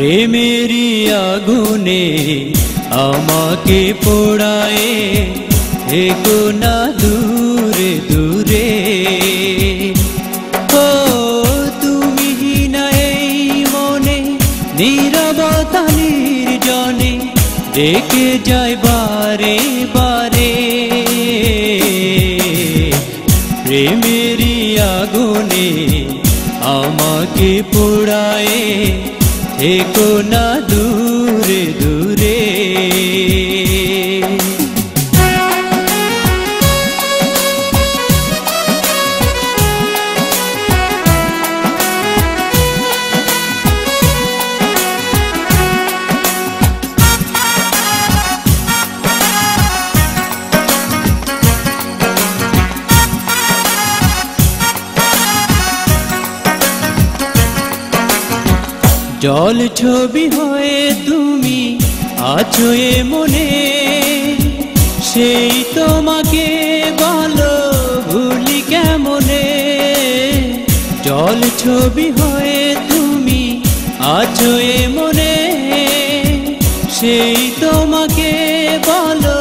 প্রেমেরই আগুনে আমাকে পোড়ায়ে থেকো না দূরে দূরে। ও তুমি না এই মনে নীরবতা নির্জনে ডেকে যায় বারে বারে। প্রেমেরই আগুনে আমাকে পোড়ায়ে থেকো না দূরে দূরে। জল ছবি হয়ে তুমি আছো এ মনে, সেই তোমাকে বলো ভুলি কেমনে। জল ছবি হয়ে তুমি আছো এ মনে, সেই তোমাকে বলো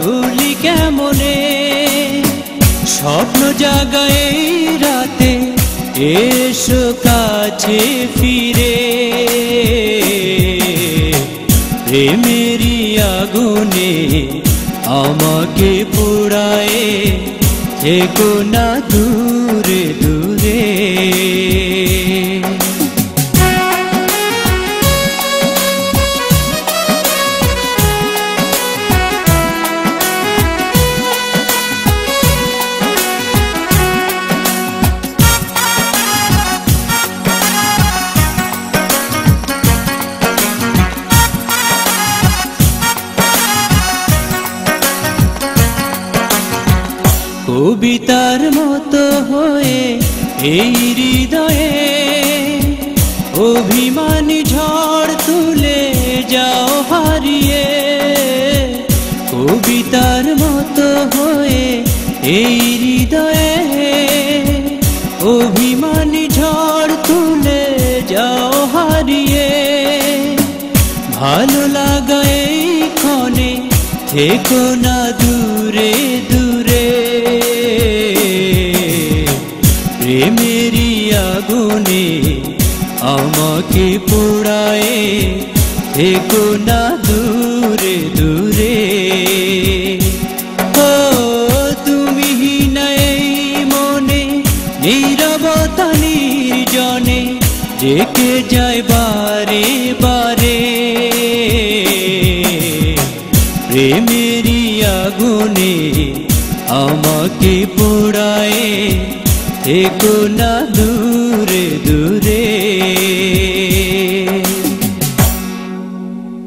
ভুলি কেমনে। স্বপ্ন জাগায় রাতে এসো কাছে ফিরে। প্রেমেরই আগুনে আমাকে পোড়ায়ে থেকো না দূরে দূরে। কবিতার মতো হয়ে এই হৃদয়ে অভিমানী ঝড় তুলে যাও হারিয়ে। কবিতার মতো হয়ে এই হৃদয়ে অভিমানী ঝড় তুলে যাও হারিয়ে। ভালো লাগা এই ক্ষণে থেকো না দূরে দূরে। প্রেমেরই আগুনে আমাকে পোড়ায়ে থেকো না দূরে দূরে। ও তুমি না এই মনে নীরবতা নির্জনে ডেকে যায় বারে বারে। প্রেমেরই আগুনে আমাকে পোড়ায়ে থেকো না দূরে দূরে।